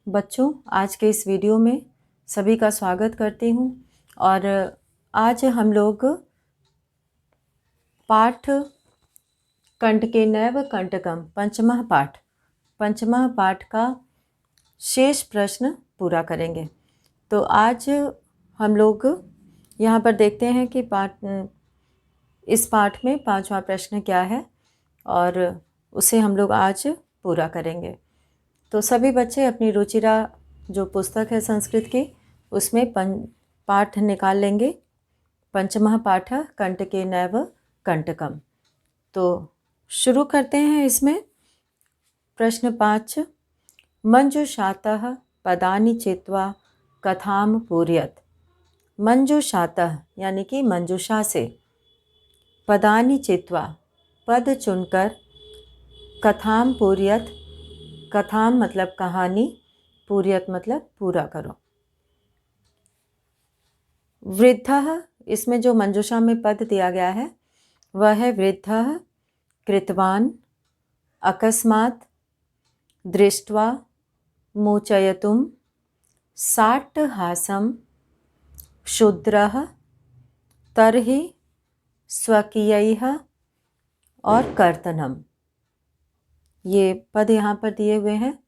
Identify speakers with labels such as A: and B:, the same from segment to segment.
A: बच्चों, आज के इस वीडियो में सभी का स्वागत करती हूँ। और आज हम लोग पाठ कंटकेनैव कंटकम पंचमः पाठ का शेष प्रश्न पूरा करेंगे। तो आज हम लोग यहाँ पर देखते हैं कि इस पाठ में पांचवा प्रश्न क्या है और उसे हम लोग आज पूरा करेंगे। तो सभी बच्चे अपनी रुचिरा जो पुस्तक है संस्कृत की उसमें पाठ निकाल लेंगे। पंचमः पाठ कंटकेनैव कंटकम। तो शुरू करते हैं। इसमें प्रश्न 5, मंजुषातः पदानि चित्वा कथाम पूरयत। मंजुषातः यानी कि मंजुषा से, पदानि चित्वा पद चुनकर, कथाम पूरयत कथाम मतलब कहानी, पूरयत मतलब पूरा करो। वृद्धः, इसमें जो मंजुषा में पद दिया गया है वह है वृद्धः कृतवान अकस्मात् दृष्ट्वा मोचयितुं साट्टहासं क्षुद्रः तर्हि स्वकीयैः और कर्तनम। ये पद यहाँ पर दिए हुए हैं।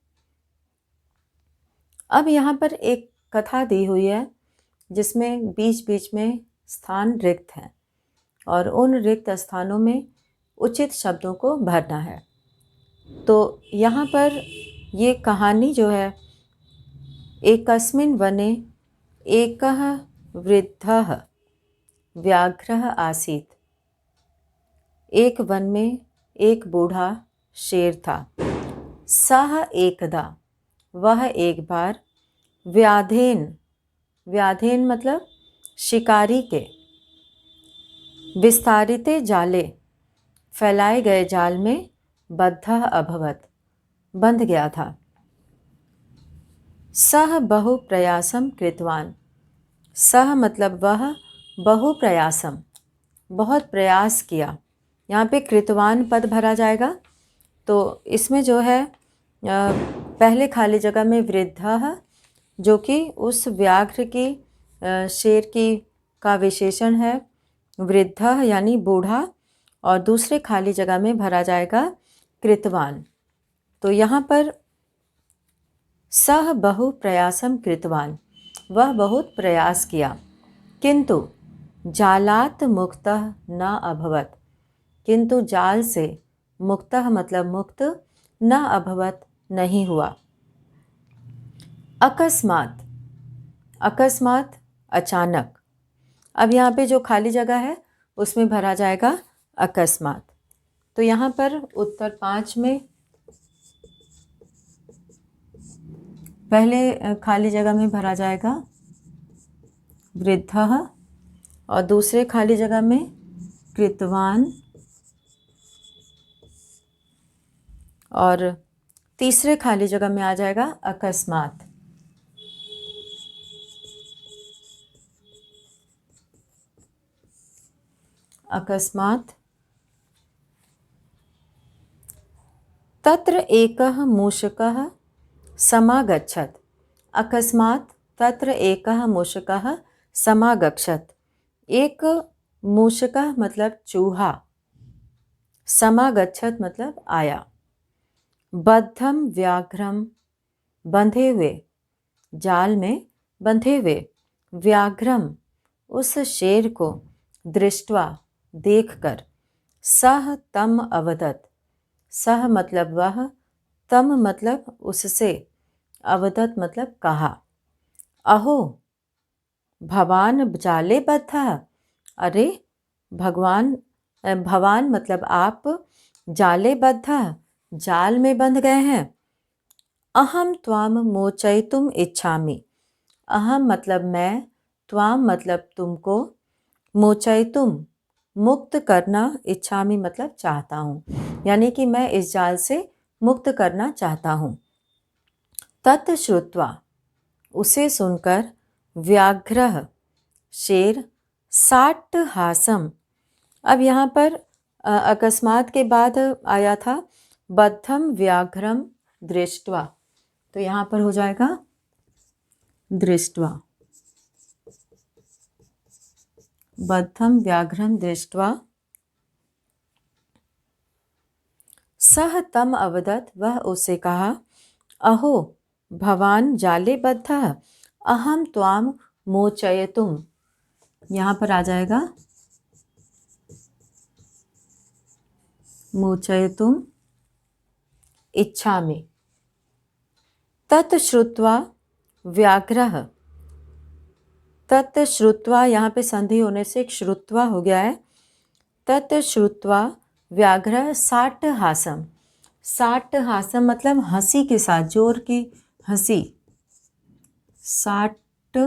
A: अब यहाँ पर एक कथा दी हुई है जिसमें बीच बीच में स्थान रिक्त हैं और उन रिक्त स्थानों में उचित शब्दों को भरना है। तो यहाँ पर ये कहानी जो है, एकस्मिन् वने एकः वृद्धः व्याघ्रः आसीत्। एक वन में एक बूढ़ा शेर था। सः एकदा, वह एक बार, व्याधेन मतलब शिकारी के, विस्तारिते जाले फैलाए गए जाल में, बद्धः अभवत् बंध गया था। सः बहु प्रयासम कृतवान, सः मतलब वह, बहु प्रयासम बहुत प्रयास किया। यहाँ पे कृतवान पद भरा जाएगा। तो इसमें जो है पहले खाली जगह में वृद्धः जो कि उस व्याघ्र की, शेर की का विशेषण है, वृद्धः यानी बूढ़ा, और दूसरे खाली जगह में भरा जाएगा कृतवान। तो यहाँ पर सः बहु प्रयासम कृतवान, वह बहुत प्रयास किया, किंतु जालात मुक्तः न अभवत्, किंतु जाल से, मुक्तः मतलब मुक्त, न अभवत् नहीं हुआ। अकस्मात, अकस्मात अचानक। अब यहाँ पे जो खाली जगह है उसमें भरा जाएगा अकस्मात। तो यहाँ पर उत्तर 5 में पहले खाली जगह में भरा जाएगा वृद्धः और दूसरे खाली जगह में कृतवान और तीसरे खाली जगह में आ जाएगा अकस्मात। अकस्मात तत्र एकः मूषकः समागच्छत्। अकस्मात तत्र एकः मूषकः समागच्छत्। एक मूषकः मतलब चूहा, समागच्छत् मतलब आया। बद्धम व्याघ्रम बंधे हुए, जाल में बंधे हुए, व्याघ्रम उस शेर को, दृष्ट्वा देखकर, सह तम अवदत्, सह मतलब वह, तम मतलब उससे, अवदत् मतलब कहा। अहो भवान जाले बद्धः, अरे भवान मतलब आप, जाले बद्धः जाल में बंध गए हैं। अहम त्वाम मोचयितुम इच्छामि, अहम मतलब मैं, त्वाम मतलब तुमको, मोचयितुम मुक्त करना, इच्छामि मतलब चाहता हूँ, यानी कि मैं इस जाल से मुक्त करना चाहता हूँ। तत् श्रुत्वा उसे सुनकर, व्याघ्रः शेर, साट्टहासम। अब यहाँ पर अकस्मात के बाद आया था बद्धम व्याघ्रम दृष्ट्वा। तो यहाँ पर हो जाएगा दृष्ट्वा। बद्धम व्याघ्रं दृष्ट्वा सह तम अवदत्, वह उससे कहा, अहो भवान जाले बद्धः अहम त्वाम मोचयितुम। यहाँ पर आ जाएगा मोचयितुम इच्छामि। तत् श्रुत्वा व्याघ्रः, तत् श्रुत्वा यहाँ पे संधि होने से एक श्रुत्वा हो गया है। तत् श्रुत्वा व्याघ्रः साट्टहासम। साट्टहासम मतलब हंसी के साथ, जोर की हंसी। साट्ट,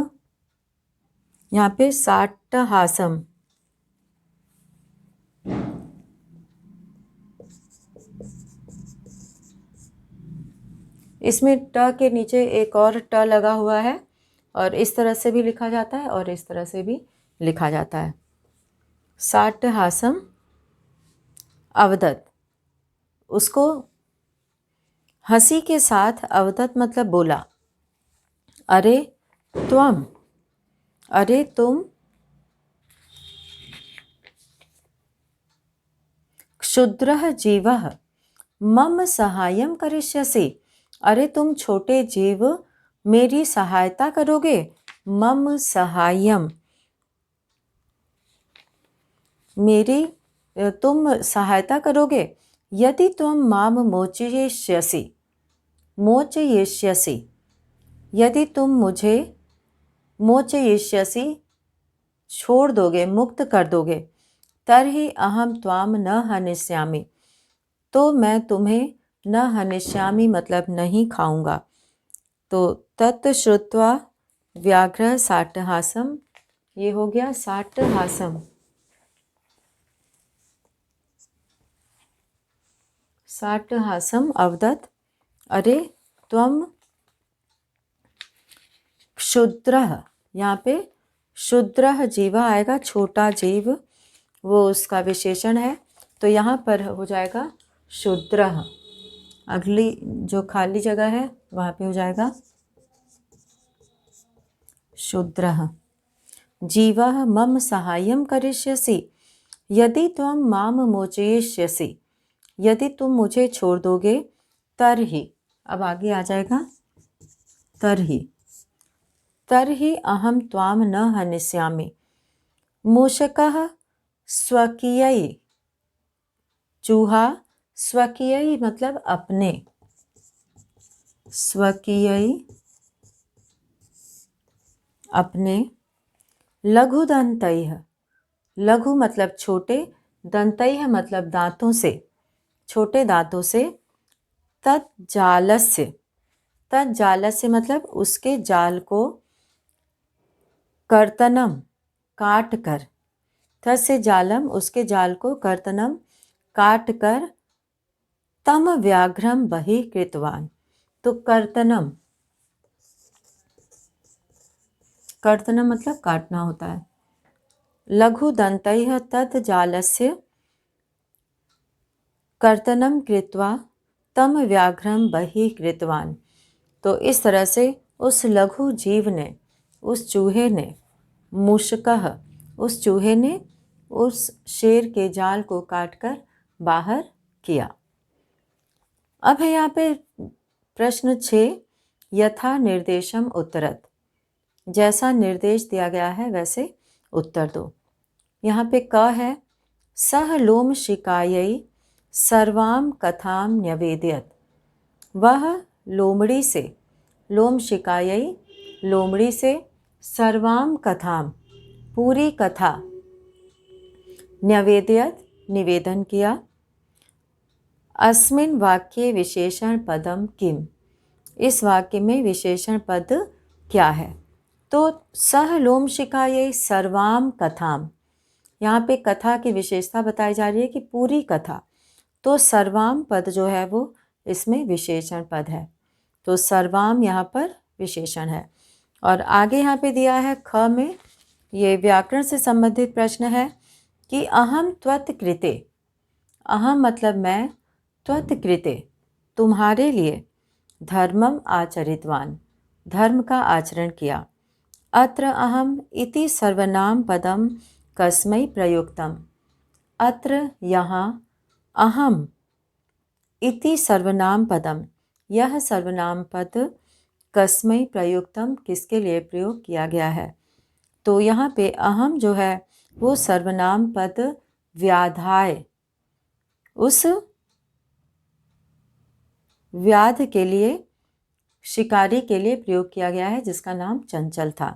A: यहाँ पे साट्टहासम। इसमें ट के नीचे एक और ट लगा हुआ है, और इस तरह से भी लिखा जाता है और इस तरह से भी लिखा जाता है। साट्टहासम अवदत्, उसको हंसी के साथ, अवदत् मतलब बोला। अरे त्वम, अरे तुम, क्षुद्रः जीवः मम सहायं करिष्यसि। अरे तुम छोटे जीव मेरी सहायता करोगे। मम सहायम, मेरी तुम सहायता करोगे। यदि तुम माम मोचयिष्यसि, मोचयिष्यसि, यदि तुम मुझे मोचयिष्यसि छोड़ दोगे, मुक्त कर दोगे, तर्हि अहम त्वाम न हनिष्यामि, तो मैं तुम्हें न हनिष्यामि मतलब नहीं खाऊंगा। तो तत् श्रुत्वा व्याघ्रः साट्टहासम, ये हो गया साट्टहासम। साट्टहासम अवदत्, अरे त्वम क्षुद्रः, यहाँ पे क्षुद्रः जीव आएगा, छोटा जीव, वो उसका विशेषण है। तो यहाँ पर हो जाएगा क्षुद्रः। अगली जो खाली जगह है वहाँ पे हो जाएगा क्षुद्रः। जीवः मम सहायं करिष्यसि यदि त्वं माम मोचयिष्यसि, यदि तुम मुझे छोड़ दोगे, तर्हि, अब आगे आ जाएगा तर्हि, तर्हि अहम त्वाम न हनिष्यामि। मूषकः स्वकीयै, चूहा स्वकीयै मतलब अपने, स्वकीयै अपने। लघुदन्तैः, लघु मतलब छोटे, दन्तैः मतलब दांतों से, छोटे दांतों से। तज्जालस्य, तज्जालस्य मतलब उसके जाल को, कर्तनम काट कर, तस्य जालम उसके जाल को, कर्तनम काट कर, तम व्याघ्रम बहि कृतवान। तो कर्तनम, कर्तनम मतलब काटना होता है। लघु दन्तैः तत् जालस्य कर्तनम कृत्वा तम व्याघ्रम बहि कृतवान। तो इस तरह से उस लघु जीव ने, उस चूहे ने, मूषकः उस चूहे ने उस शेर के जाल को काटकर बाहर किया। अब है यहाँ पे प्रश्न 6, यथा निर्देशम उत्तरत, जैसा निर्देश दिया गया है वैसे उत्तर दो। यहाँ पे क है, सह लोम शिकायै सर्वाम कथाम न्यवेदयत, वह लोमड़ी से, लोम शिकायै लोमड़ी से, सर्वाम कथाम पूरी कथा, न्यवेदयत निवेदन किया। अस्मिन् वाक्ये विशेषण पदम किम, इस वाक्य में विशेषण पद क्या है। तो सह लोम शिकायै सर्वाम कथाम, यहाँ पे कथा की विशेषता बताई जा रही है कि पूरी कथा। तो सर्वाम पद जो है वो इसमें विशेषण पद है, तो सर्वाम यहाँ पर विशेषण है। और आगे यहाँ पे दिया है ख में, ये व्याकरण से संबंधित प्रश्न है कि अहम त्वत्कृते, अहम मतलब मैं, त्वत्कृते तुम्हारे लिए, धर्मम आचरितवान, धर्म का आचरण किया। अत्र अहम इति सर्वनाम पदम कस्मै प्रयुक्तम, अत्र यहाँ अहम इति सर्वनाम पदम, यह सर्वनाम पद कस्मै प्रयुक्तम, किसके लिए प्रयोग किया गया है। तो यहाँ पे अहम जो है वो सर्वनाम पद व्याधाय, उस व्याध के लिए, शिकारी के लिए प्रयोग किया गया है जिसका नाम चंचल था।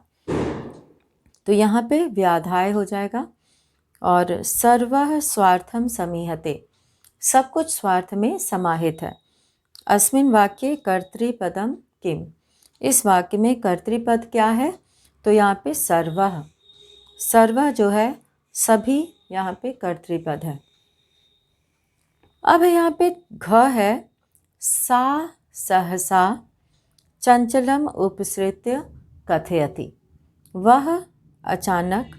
A: तो यहाँ पे व्याधाय हो जाएगा। और सर्वः स्वार्थम समीहते, सब कुछ स्वार्थ में समाहित है। अस्मिन् वाक्ये कर्तृपदम किम, इस वाक्य में कर्तृपद क्या है। तो यहाँ पे सर्वः, सर्वः जो है सभी, यहाँ पे कर्तृपद है। अब यहाँ पे घ है, सा सहसा चंचलम उपसृत्य कथयति, वह अचानक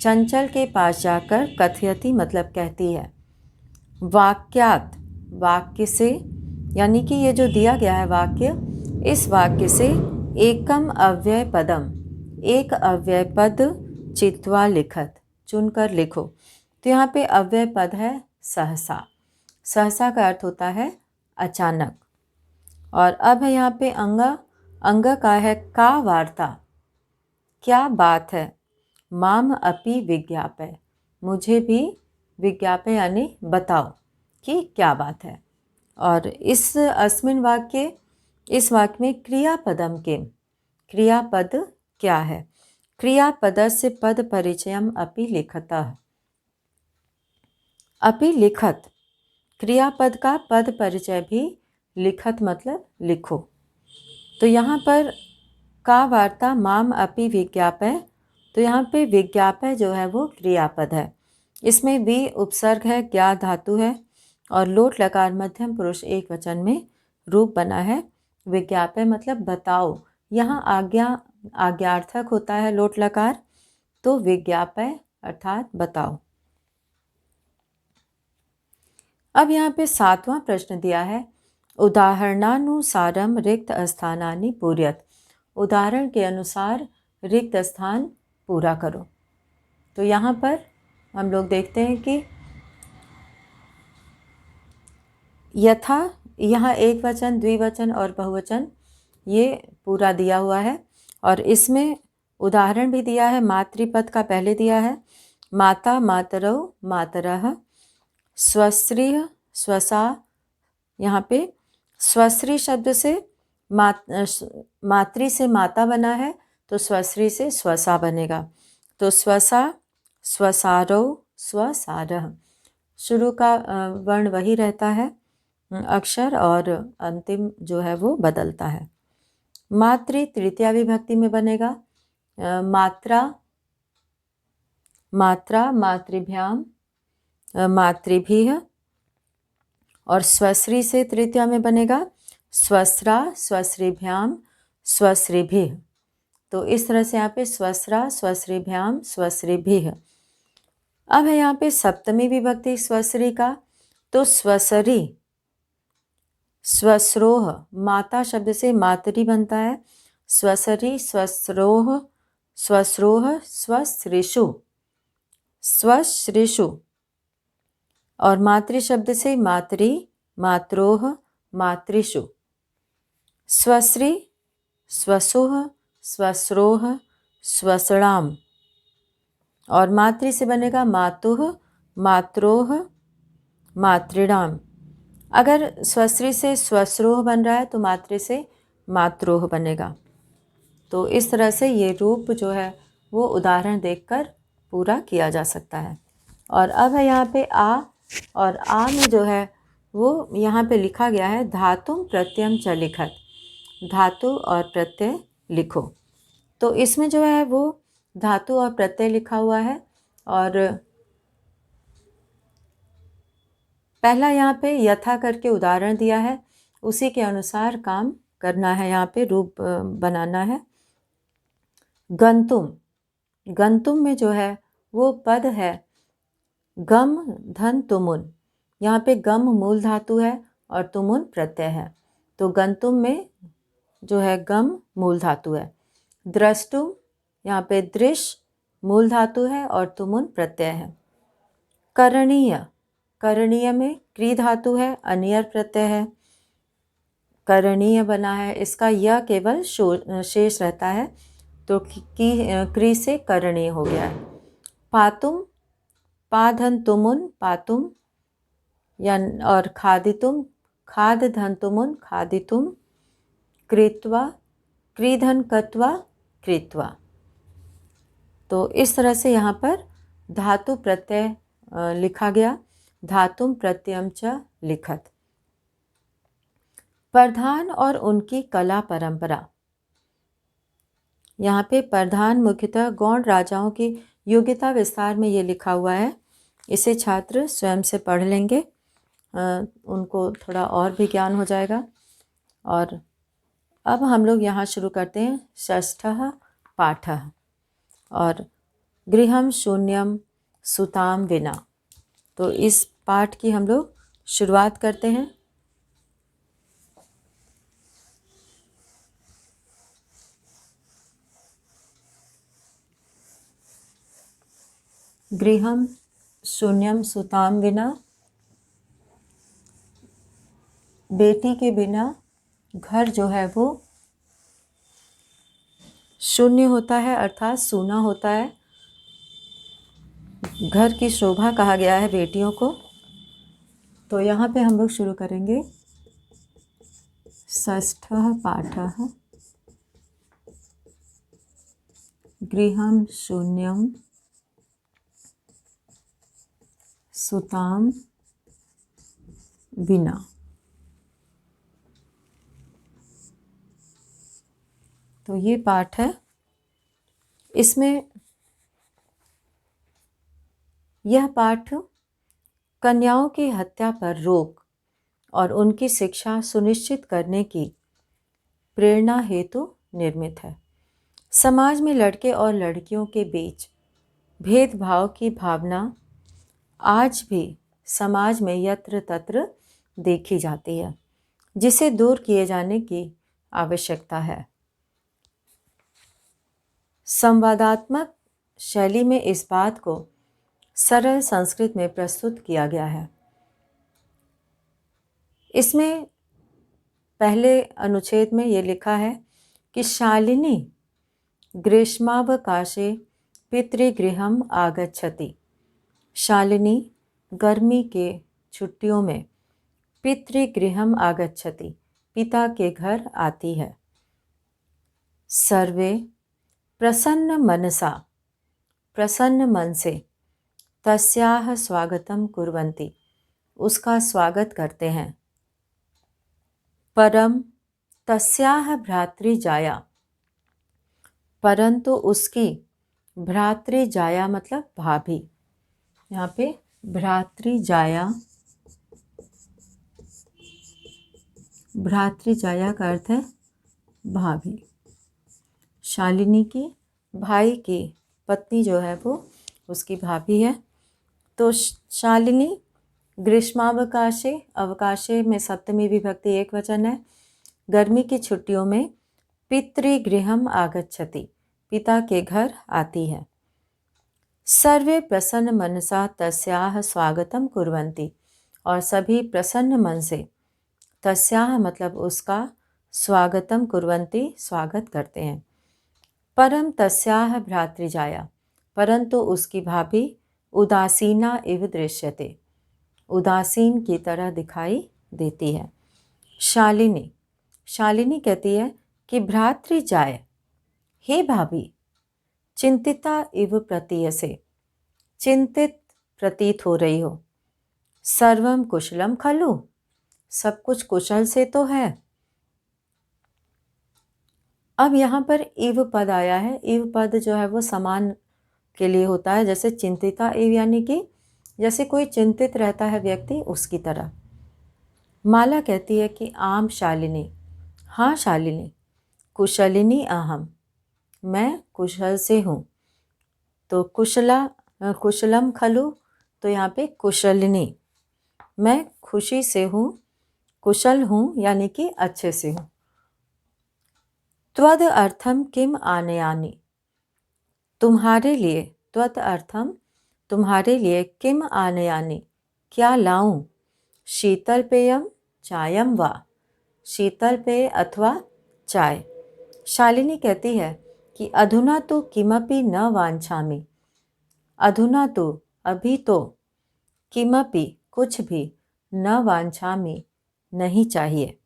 A: चंचल के पास जाकर कथयति मतलब कहती है। वाक्यात, वाक्य से, यानी कि ये जो दिया गया है वाक्य, इस वाक्य से एकम अव्यय पदम, एक अव्यय पद चित्वा लिखत, चुनकर लिखो। तो यहाँ पे अव्यय पद है सहसा, सहसा का अर्थ होता है अचानक। और अब है यहाँ पे अंग, अंग का है का वार्ता, क्या बात है। माम अपि विज्ञापय, मुझे भी विज्ञापय यानी बताओ कि क्या बात है। और इस अस्मिन् वाक्य, इस वाक्य में क्रियापदम किम, क्रियापद क्या है। क्रियापदस्य पद परिचयम अपि लिखतः, अपि लिखत, क्रियापद का पद परिचय भी लिखत मतलब लिखो। तो यहाँ पर का वार्ता माम अपि विज्ञापय, तो यहाँ पे विज्ञापय जो है वो क्रियापद है। इसमें वी उपसर्ग है, ज्ञा धातु है और लोट लकार मध्यम पुरुष एक वचन में रूप बना है। विज्ञापय मतलब बताओ, यहाँ आज्ञा, आज्ञार्थक होता है लोट लकार, तो विज्ञापय अर्थात बताओ। अब यहाँ पे 7वां प्रश्न दिया है, उदाहरणानुसारम रिक्त स्थानानि पूर्यत, उदाहरण के अनुसार रिक्त स्थान पूरा करो। तो यहाँ पर हम लोग देखते हैं कि यथा, यहाँ एक वचन, द्विवचन और बहुवचन ये पूरा दिया हुआ है। और इसमें उदाहरण भी दिया है, मातृपद का पहले दिया है, माता मातरौ मातरः, स्वश्रीः स्वसा, यहाँ पे स्वश्री शब्द से मातृ से माता बना है, तो स्वश्री से स्वसा बनेगा। तो स्वसा स्वसारौ स्वसारः, शुरू का वर्ण वही रहता है अक्षर, और अंतिम जो है वो बदलता है। मातृ तृतीया विभक्ति में बनेगा, मात्रा मात्रा मातृभ्याम मातृभिः, और स्वश्री से तृतीया में बनेगा स्वस्रा स्वश्रीभ्याम स्वश्रीभिः। तो इस तरह से यहाँ पे स्वस्रा स्वश्रीभ्याम स्वश्रीभिः। अब है यहाँ पे सप्तमी विभक्ति स्वश्री का, तो स्वसरी स्वस्रोह, माता शब्द से मातरी बनता है, स्वसरी स्वस्रोह स्वस्रोह स्वश्रीषु स्वश्रीषु, और मातृ शब्द से मातरी मात्रोह मातृषु, स्वश्री स्वसुह स्वस्रोह स्वसणाम, और मातृ से बनेगा मातुः मात्रोह मातृणाम। अगर स्वश्री से स्वस्रोह बन रहा है तो मातृ से मात्रोह बनेगा। तो इस तरह से ये रूप जो है वो उदाहरण देखकर पूरा किया जा सकता है। और अब है यहाँ पे आ, और आ में जो है वो यहाँ पे लिखा गया है धातुम प्रत्ययम च लिखत, धातु और प्रत्यय लिखो। तो इसमें जो है वो धातु और प्रत्यय लिखा हुआ है, और पहला यहाँ पे यथा करके उदाहरण दिया है, उसी के अनुसार काम करना है, यहाँ पे रूप बनाना है। गंतुम, गंतुम में जो है वो पद है गम धन तुमुन, यहाँ पे गम मूल धातु है और तुमुन प्रत्यय है। तो गंतुम में जो है गम मूल धातु है। द्रष्टुम, यहाँ पे दृश्य मूल धातु है और तुमुन प्रत्यय है। करणीय, करणीय में क्री धातु है, अनियर प्रत्यय है, करणीय बना है। इसका यह केवल शेष रहता है, तो क्री से करणीय हो गया है। पातुम, पा धन तुमुन पातुम, या और खादितुम, खाद धन तुमुन खादितुम, कृत्वा, क्रीधन कत्वा कृत्वा। तो इस तरह से यहाँ पर धातु प्रत्यय लिखा गया। धातुम प्रत्ययम च लिखत। प्रधान और उनकी कला परंपरा। यहाँ पे प्रधान मुख्यतः गौड़ राजाओं की योग्यता विस्तार में ये लिखा हुआ है। इसे छात्र स्वयं से पढ़ लेंगे, उनको थोड़ा और भी ज्ञान हो जाएगा। और अब हम लोग यहाँ शुरू करते हैं षष्ठः पाठः और गृहम शून्यम सुताम विना। तो इस पाठ की हम लोग शुरुआत करते हैं। गृहम शून्यम सुताम विना, बेटी के बिना घर जो है वो शून्य होता है, अर्थात सूना होता है। घर की शोभा कहा गया है बेटियों को। तो यहाँ पे हम लोग शुरू करेंगे षष्ठः पाठः गृहम शून्यम सुताम विना। तो ये पाठ है। इसमें यह पाठ कन्याओं की हत्या पर रोक और उनकी शिक्षा सुनिश्चित करने की प्रेरणा हेतु निर्मित है। समाज में लड़के और लड़कियों के बीच भेदभाव की भावना आज भी समाज में यत्र तत्र देखी जाती है, जिसे दूर किए जाने की आवश्यकता है। संवादात्मक शैली में इस बात को सरल संस्कृत में प्रस्तुत किया गया है। इसमें पहले अनुच्छेद में ये लिखा है कि शालिनी ग्रीष्मावकाशे पितृगृहम आगच्छति। शालिनी गर्मी के छुट्टियों में पितृगृहम आगच्छति, पिता के घर आती है। सर्वे प्रसन्न मनसा, प्रसन्न मन से तस्याह स्वागतम कुर्वन्ति, उसका स्वागत करते हैं। परम तस्याह भ्रातृजाया, परंतु उसकी भ्रातृजाया मतलब भाभी। यहाँ पे भ्रातृजाया, भ्रातृजाया का अर्थ है भाभी। शालिनी की भाई की पत्नी जो है वो उसकी भाभी है। तो शालिनी ग्रीष्मावकाशे, अवकाशे में सप्तमी विभक्ति एक वचन है। गर्मी की छुट्टियों में पितृगृहम आगच्छति, पिता के घर आती है। सर्वे प्रसन्न मनसा तस्याह स्वागतम कुर्वन्ति, और सभी प्रसन्न मन से तस्याह मतलब उसका स्वागतम कुर्वन्ति स्वागत करते हैं। परम तस्याह भ्रातृजाया, परंतु उसकी भाभी उदासीना इव दृश्यते, उदासीन की तरह दिखाई देती है। शालिनी, शालिनी कहती है कि भ्रातृजाय, हे भाभी, चिंतिता इव प्रतीयसे, चिंतित प्रतीत हो रही हो। सर्वम कुशलम खलु, सब कुछ कुशल से तो है। अब यहाँ पर इव पद आया है। इव पद जो है वो समान के लिए होता है, जैसे चिंतिता इव यानी कि जैसे कोई चिंतित रहता है व्यक्ति, उसकी तरह। माला कहती है कि आम शालिनी, हाँ शालिनी, कुशलिनी अहम, मैं कुशल से हूँ। तो कुशलम खलु, तो यहाँ पे कुशलिनी, मैं खुशी से हूँ, कुशल हूँ यानी कि अच्छे से हूँ। त्वद अर्थम किम आनयानि, तुम्हारे लिए, त्वद अर्थम तुम्हारे लिए, किम आनयानि क्या लाऊं, शीतल पेयम चायम वा, शीतल पेय अथवा चाय। शालिनी कहती है कि अधुना तो किमपि न वांछामि, अधुना तो अभी तो, किमपि कुछ भी, न वांछामि नहीं चाहिए,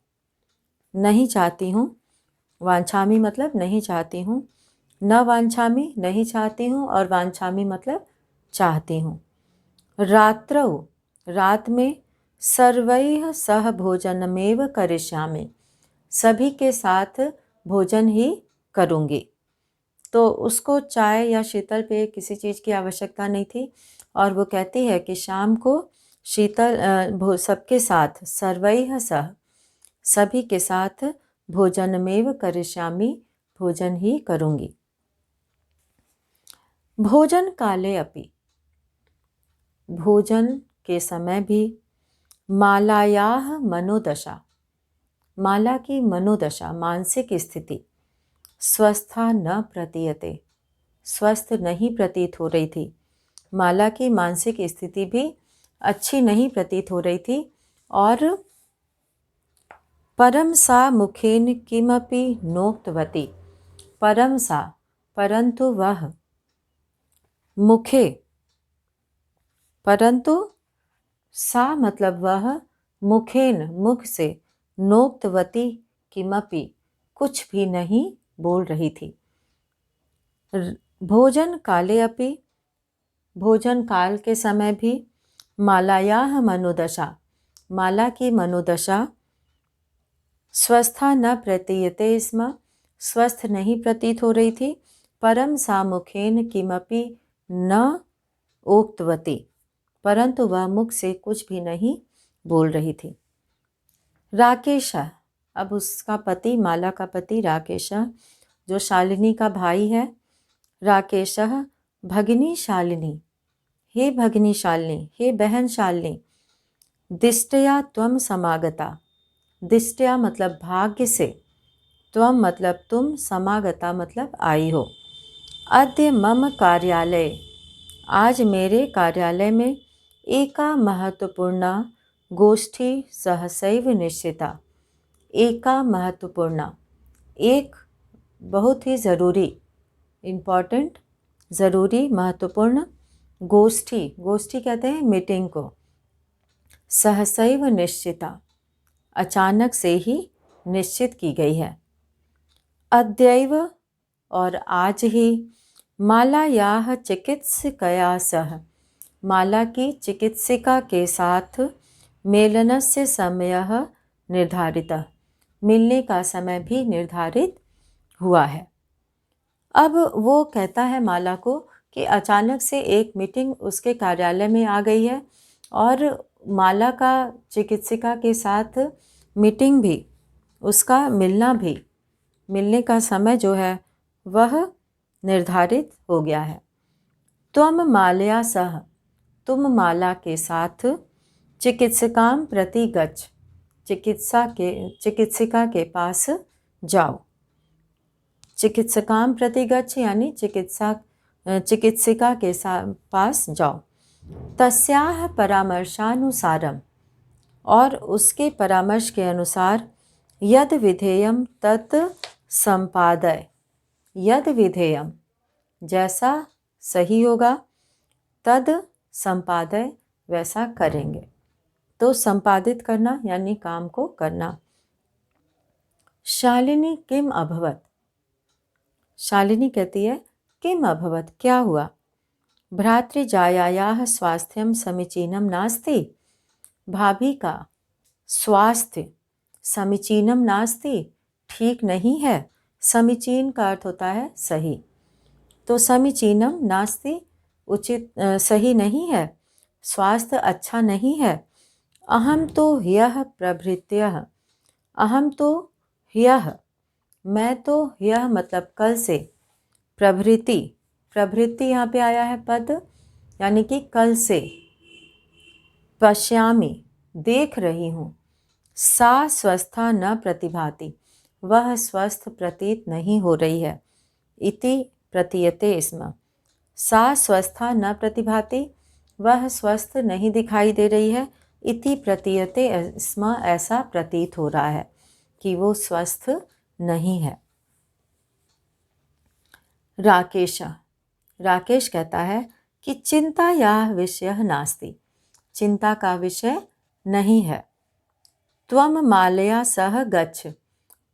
A: नहीं चाहती हूँ, वांछामि मतलब नहीं चाहती हूँ, न वांछामि नहीं चाहती हूँ, और वांछामि मतलब चाहती हूँ। रात्रौ रात में, सर्वैः सह भोजनमेव करिष्यामि, सभी के साथ भोजन ही करूँगी। तो उसको चाय या शीतल पेय किसी चीज़ की आवश्यकता नहीं थी, और वो कहती है कि शाम को सबके साथ, सर्वैः सह सभी के साथ, भोजनमेव करिष्यामि भोजन ही करूँगी। भोजन काले अपि, भोजन के समय भी, मालायाः मनोदशा, माला की मनोदशा मानसिक स्थिति, स्वस्था न प्रतीयते, स्वस्थ नहीं प्रतीत हो रही थी। माला की मानसिक स्थिति भी अच्छी नहीं प्रतीत हो रही थी। और परम सा मुखेन किमपि नोक्तवती, परम सा परंतु वह, मुखे परंतु, सा मतलब वह, मुखेन मुख से, नोक्तवती किमपि कुछ भी नहीं बोल रही थी। भोजन काले अपि, भोजन काल के समय भी, मालायाः मनोदशा, माला की मनोदशा, स्वस्था न प्रतीयते स्म, स्वस्थ नहीं प्रतीत हो रही थी। परम सा मुखेन किमपि न उक्तवती, परंतु वह मुख से कुछ भी नहीं बोल रही थी। राकेश, अब उसका पति, माला का पति राकेश, जो शालिनी का भाई है, राकेश, भगिनी शालिनी, हे भगिनी शालिनी, हे बहन शालिनी, दिष्टया त्वम समागता, दिष्टया मतलब भाग्य से, त्वम मतलब तुम, समागता मतलब आई हो। अद्य मम कार्यालय, आज मेरे कार्यालय में, एका महत्वपूर्णा गोष्ठी सहसैव निश्चिता, एका महत्वपूर्णा, एक बहुत ही ज़रूरी, इम्पॉर्टेंट, ज़रूरी, महत्वपूर्ण, गोष्ठी, गोष्ठी कहते हैं मीटिंग को, सहसैव निश्चिता, अचानक से ही निश्चित की गई है। अद्यैव और आज ही, मालायाः चिकित्सकया सह, माला की चिकित्सिका के साथ, मेलनस्य समयः निर्धारितः, मिलने का समय भी निर्धारित हुआ है। अब वो कहता है माला को कि अचानक से एक मीटिंग उसके कार्यालय में आ गई है, और माला का चिकित्सिका के साथ मीटिंग भी, उसका मिलना भी, मिलने का समय जो है वह निर्धारित हो गया है। त्वम मालया सह, तुम माला के साथ, चिकित्सकां प्रति गच्छ, चिकित्सिका के पास जाओ। चिकित्सकां प्रति गच्छ यानी चिकित्सिका के पास जाओ। तस्याः परामर्शानुसारम, और उसके परामर्श के अनुसार, यद विधेयम तत् संपादय, यद विधेयम जैसा सही होगा, तद संपादय वैसा करेंगे। तो संपादित करना यानी काम को करना। शालिनी किम अभवत, शालिनी कहती है किम अभवत क्या हुआ। भ्रातृजायायाः स्वास्थ्यं समीचीनं नास्ति, भाभी का स्वास्थ्य समीचीनं नास्ति ठीक नहीं है। समीचीन का अर्थ होता है सही, तो समीचीनं नास्ति उचित सही नहीं है, स्वास्थ्य अच्छा नहीं है। अहम तो ह्यः प्रभृत्यः, अहम तो ह्यः मैं तो, ह्यः मतलब कल से, प्रभृति, प्रभृति यहाँ पे आया है पद, यानी कि कल से, पश्यामि देख रही हूँ, सा स्वस्था न प्रतिभाति, वह स्वस्थ प्रतीत नहीं हो रही है। इति प्रतीयते स्म, सा स्वस्था न प्रतिभाति, वह स्वस्थ नहीं दिखाई दे रही है। इति प्रतीयते स्म, ऐसा प्रतीत हो रहा है कि वो स्वस्थ नहीं है। राकेश, राकेश कहता है कि चिंता या विषय नास्ति, चिंता का विषय नहीं है। त्वम मालया सह गच्छ,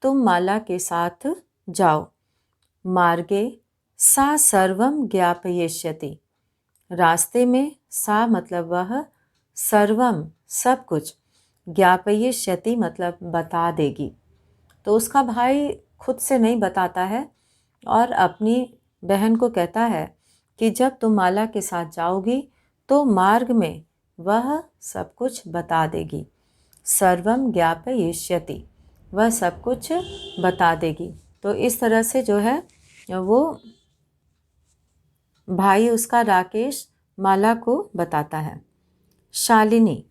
A: तुम माला के साथ जाओ। मार्गे सा सर्वम ज्ञापयिष्यति, रास्ते में सा मतलब वह, सर्वम सब कुछ, ज्ञापयिष्यति मतलब बता देगी। तो उसका भाई खुद से नहीं बताता है और अपनी बहन को कहता है कि जब तुम माला के साथ जाओगी तो मार्ग में वह सब कुछ बता देगी। सर्वम ज्ञापयिष्यति, वह सब कुछ बता देगी। तो इस तरह से जो है वो भाई उसका राकेश माला को बताता है। शालिनी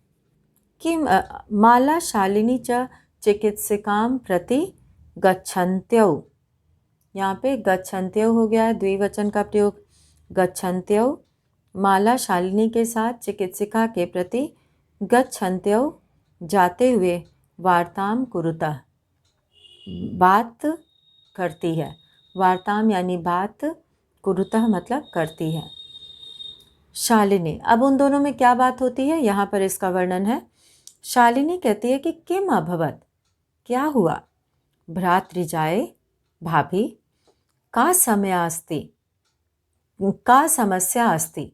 A: कि माला शालिनी च चिकित्सिकां प्रति गच्छन्त्यौ, यहाँ पे गच्छन्त्यौ हो गया है, द्विवचन का प्रयोग। गच्छन्त्यौ, माला शालिनी के साथ चिकित्सिका के प्रति, गच्छन्त्यौ जाते हुए, वार्ताम कुरुतः बात करती है। वार्ताम यानी बात, कुरुतः मतलब करती है। शालिनी, अब उन दोनों में क्या बात होती है, यहाँ पर इसका वर्णन है। शालिनी कहती है कि किम अभवत, क्या हुआ। भ्रातृजाए, भाभी, का समय अस्ति, का समस्या अस्ति,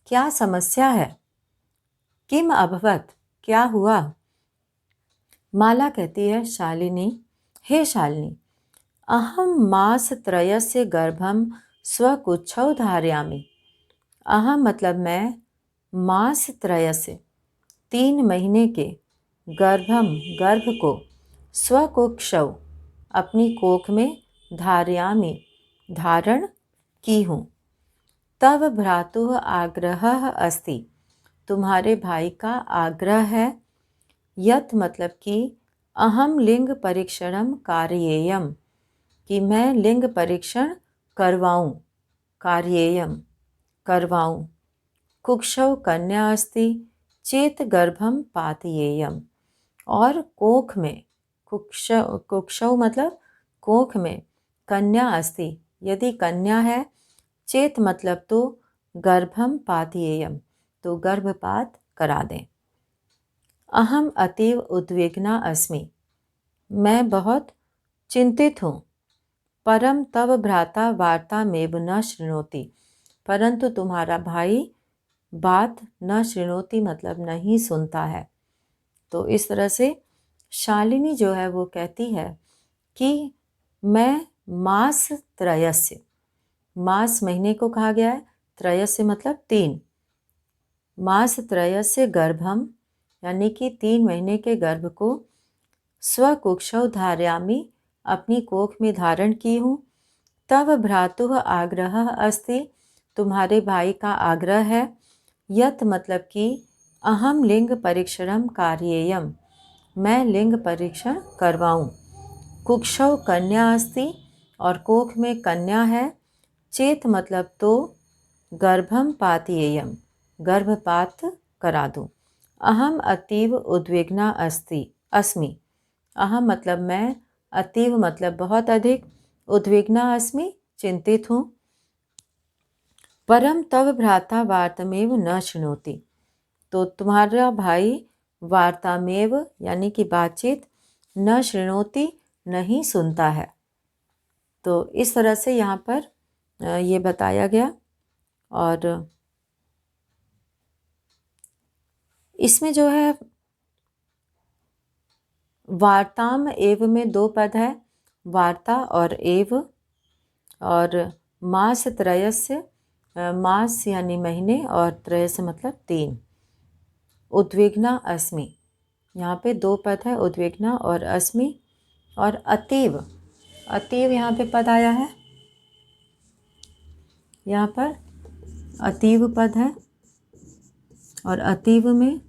A: क्या समस्या है। किम अभवत, क्या हुआ। माला कहती है शालिनी, हे शालिनी, अहम मास त्रयस्य गर्भम स्वकुच्छौ धारयामि। अहम मतलब मैं, मास त्रयस्य 3 महीने के, गर्भम गर्भ को, स्वकुक्षौ अपनी कोख में, धारयामि धारण की हूँ। तव भ्रातुः आग्रह अस्ति, तुम्हारे भाई का आग्रह है। यत मतलब कि अहम लिंग परीक्षणम कार्येयम, कि मैं लिंग परीक्षण करवाऊँ, कार्येयम करवाऊँ। कुक्षौ कन्या अस्ति चेत गर्भम पातयेयम, और कोख में, कुक्षौ मतलब कोख में, कन्या अस्ति यदि कन्या है, चेत मतलब तो, गर्भम पातयेयम तो गर्भपात करा दें। अहम अतीव उद्विग्ना अस्मि, मैं बहुत चिंतित हूँ। परम तव भ्राता वार्तामेव न शृणोति, परंतु तुम्हारा भाई बात न शृणोति मतलब नहीं सुनता है। तो इस तरह से शालिनी जो है वो कहती है कि मैं मास त्रयस्य, मास महीने को कहा गया है, त्रयस्य मतलब 3, मास त्रयस्य गर्भम यानी कि 3 महीने के गर्भ को, स्वकुक्षौ धारयामि अपनी कोख में धारण की हूँ। तव भ्रातुः आग्रह अस्ति, तुम्हारे भाई का आग्रह है। यत मतलब कि अहम लिंग परीक्षणम कार्येयम, मैं लिंग परीक्षण करवाऊँ। कुक्षौ कन्या अस्ति, और कोख में कन्या है। चेत मतलब तो, गर्भम पातयेयम गर्भपात करा दूँ। अहम अतीव उद्विग्ना अस्मि, अहम मतलब मैं, अतीव मतलब बहुत अधिक, उद्विग्ना अस्मि चिंतित हूँ। परम तव भ्राता वार्तामेव न शृणोति, तो तुम्हारा भाई वार्तामेव यानी कि बातचीत, न शृणोति नहीं सुनता है। तो इस तरह से यहाँ पर ये बताया गया। और इसमें जो है वार्ताम एव में 2 पद है, वार्ता और एव। और मास त्रयस्य, मास यानी महीने, और त्रयस्य मतलब 3। उद्विग्ना अस्मि, यहाँ पे 2 पद है, उद्विग्ना और अस्मि। और अतीव, अतीव यहाँ पे पद आया है, यहाँ पर अतीव पद है। और अतीव में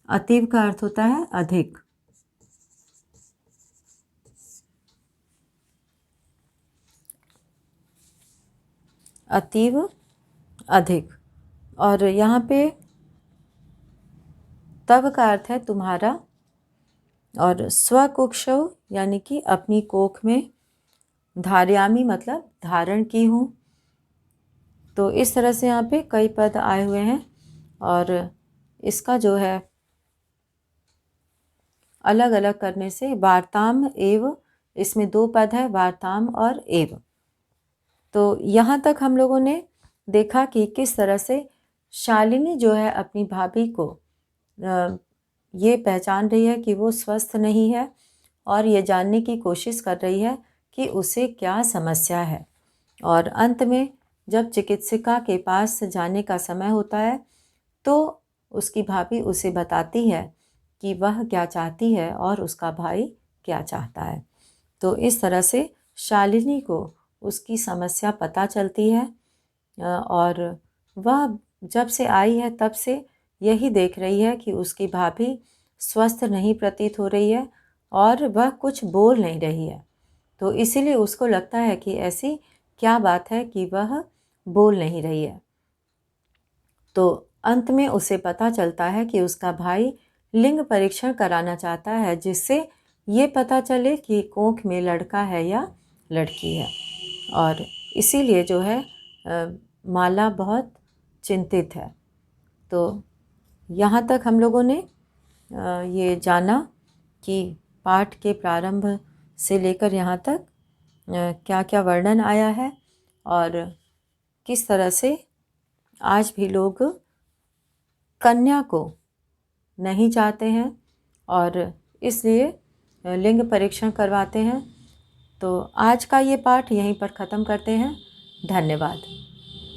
A: अतीव का अर्थ होता है अधिक। अतीव, अधिक। और यहाँ पे तव का अर्थ है तुम्हारा, और स्वकुक्षौ यानी कि अपनी कोख में, धारयामी मतलब धारण की हूँ। तो इस तरह से यहाँ पे कई पद आए हुए हैं, और इसका जो है अलग अलग करने से वार्ताम एव, इसमें 2 पद है, वार्ताम और एव। तो यहाँ तक हम लोगों ने देखा कि किस तरह से शालिनी जो है अपनी भाभी को ये पहचान रही है कि वो स्वस्थ नहीं है, और ये जानने की कोशिश कर रही है कि उसे क्या समस्या है। और अंत में जब चिकित्सिका के पास जाने का समय होता है तो उसकी भाभी उसे बताती है कि वह क्या चाहती है और उसका भाई क्या चाहता है। तो इस तरह से शालिनी को उसकी समस्या पता चलती है, और वह जब से आई है तब से यही देख रही है कि उसकी भाभी स्वस्थ नहीं प्रतीत हो रही है और वह कुछ बोल नहीं रही है। तो इसीलिए उसको लगता है कि ऐसी क्या बात है कि वह बोल नहीं रही है। तो अंत में उसे पता चलता है कि उसका भाई लिंग परीक्षण कराना चाहता है, जिससे ये पता चले कि कोख में लड़का है या लड़की है। और इसीलिए जो है माला बहुत चिंतित है। तो यहाँ तक हम लोगों ने ये जाना कि पाठ के प्रारंभ से लेकर यहाँ तक क्या क्या वर्णन आया है, और किस तरह से आज भी लोग कन्या को नहीं चाहते हैं और इसलिए लिंग परीक्षण करवाते हैं। तो आज का ये पाठ यहीं पर ख़त्म करते हैं। धन्यवाद।